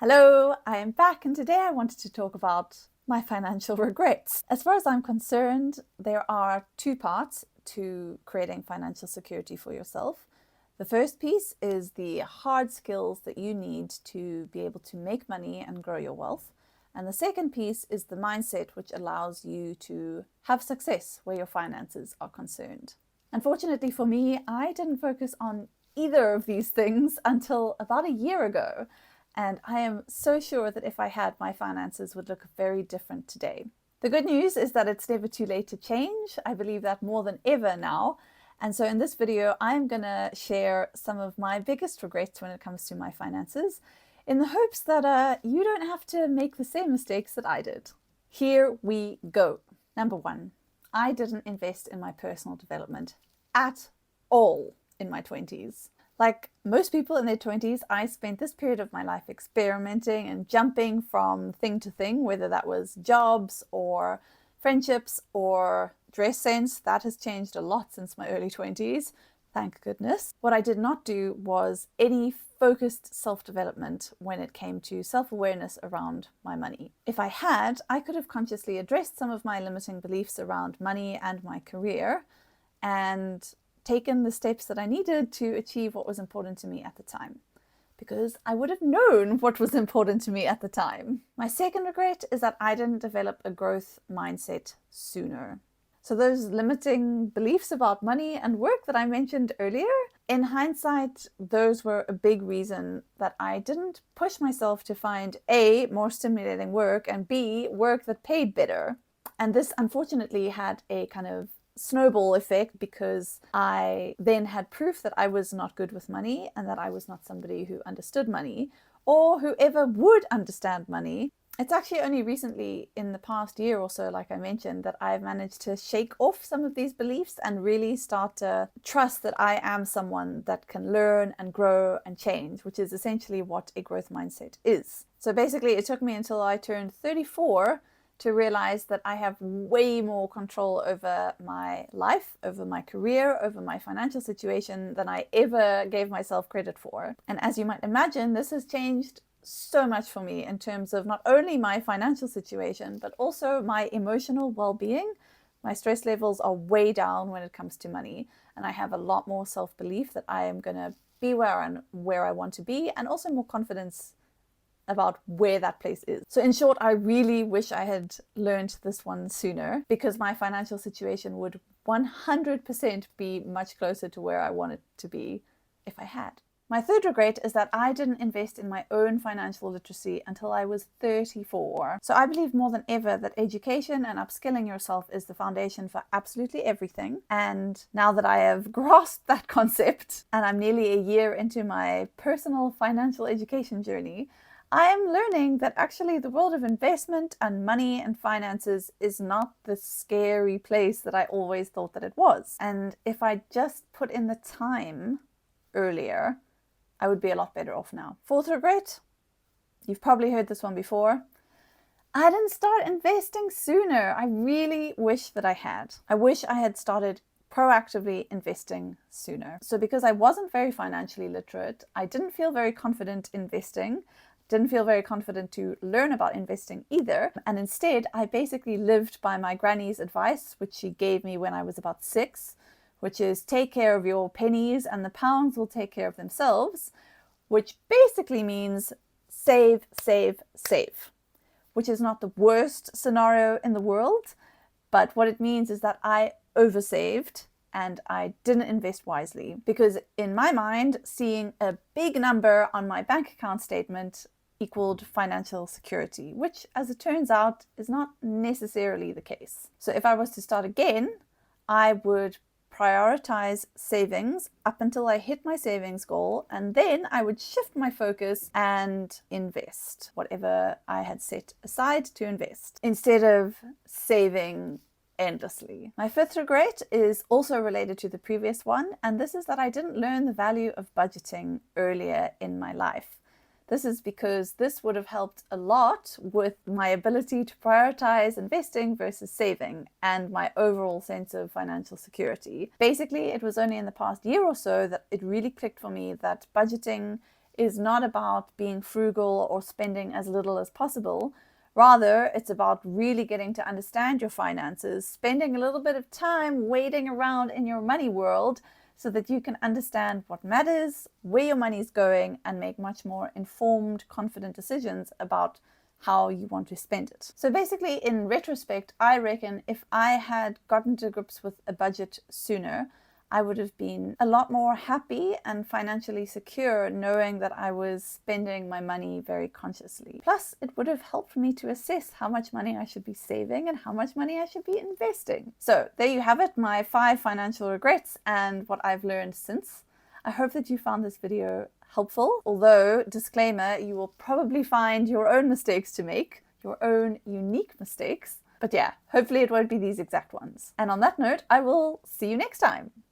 Hello, I am back, and today I wanted to talk about my financial regrets. As far as I'm concerned, there are two parts to creating financial security for yourself. The first piece is the hard skills that you need to be able to make money and grow your wealth. And the second piece is the mindset, which allows you to have success where your finances are concerned. Unfortunately for me, I didn't focus on either of these things until about a year ago. And I am so sure that if I had, my finances would look very different today. The good news is that it's never too late to change. I believe that more than ever now. And so in this video, I'm going to share some of my biggest regrets when it comes to my finances, in the hopes that you don't have to make the same mistakes that I did. Here we go. Number one, I didn't invest in my personal development at all in my 20s. Like most people in their 20s, I spent this period of my life experimenting and jumping from thing to thing, whether that was jobs or friendships or dress sense. That has changed a lot since my early 20s, thank goodness. What I did not do was any focused self-development when it came to self-awareness around my money. If I had, I could have consciously addressed some of my limiting beliefs around money and my career and taken the steps that I needed to achieve what was important to me at the time, because I would have known what was important to me at the time. My second regret is that I didn't develop a growth mindset sooner. So those limiting beliefs about money and work that I mentioned earlier, in hindsight, those were a big reason that I didn't push myself to find A, more stimulating work, and B, work that paid better. And this unfortunately had a kind of snowball effect, because I then had proof that I was not good with money and that I was not somebody who understood money or who ever would understand money. It's actually only recently, in the past year or so, like I mentioned, that I've managed to shake off some of these beliefs and really start to trust that I am someone that can learn and grow and change, which is essentially what a growth mindset is. So basically, it took me until I turned 34 to realize that I have way more control over my life, over my career, over my financial situation than I ever gave myself credit for. And as you might imagine, this has changed so much for me in terms of not only my financial situation, but also my emotional well-being. My stress levels are way down when it comes to money, and I have a lot more self-belief that I am going to be where I want to be, and also more confidence about where that place is. So in short, I really wish I had learned this one sooner, because my financial situation would 100% be much closer to where I want it to be if I had. My third regret is that I didn't invest in my own financial literacy until I was 34. So I believe more than ever that education and upskilling yourself is the foundation for absolutely everything. And now that I have grasped that concept, and I'm nearly a year into my personal financial education journey, I am learning that actually the world of investment and money and finances is not the scary place that I always thought that it was. And if I just put in the time earlier, I would be a lot better off now. Fourth regret, you've probably heard this one before. I didn't start investing sooner. I really wish that I had. I wish I had started proactively investing sooner. So because I wasn't very financially literate, I didn't feel very confident investing. Didn't feel very confident to learn about investing either. And instead, I basically lived by my granny's advice, which she gave me when I was about 6, which is take care of your pennies and the pounds will take care of themselves, which basically means save, save, save, which is not the worst scenario in the world. But what it means is that I oversaved and I didn't invest wisely, because in my mind, seeing a big number on my bank account statement equaled financial security, which, as it turns out, is not necessarily the case. So if I was to start again, I would prioritize savings up until I hit my savings goal, and then I would shift my focus and invest whatever I had set aside to invest, instead of saving endlessly. My fifth regret is also related to the previous one, and this is that I didn't learn the value of budgeting earlier in my life. This is because this would have helped a lot with my ability to prioritize investing versus saving and my overall sense of financial security. Basically, it was only in the past year or so that it really clicked for me that budgeting is not about being frugal or spending as little as possible. Rather, it's about really getting to understand your finances, spending a little bit of time wading around in your money world so that you can understand what matters, where your money is going, and make much more informed, confident decisions about how you want to spend it. So basically, in retrospect, I reckon if I had gotten to grips with a budget sooner, I would have been a lot more happy and financially secure knowing that I was spending my money very consciously. Plus, it would have helped me to assess how much money I should be saving and how much money I should be investing. So there you have it, my 5 financial regrets and what I've learned since. I hope that you found this video helpful, although, disclaimer, you will probably find your own mistakes to make, your own unique mistakes. But yeah, hopefully it won't be these exact ones. And on that note, I will see you next time.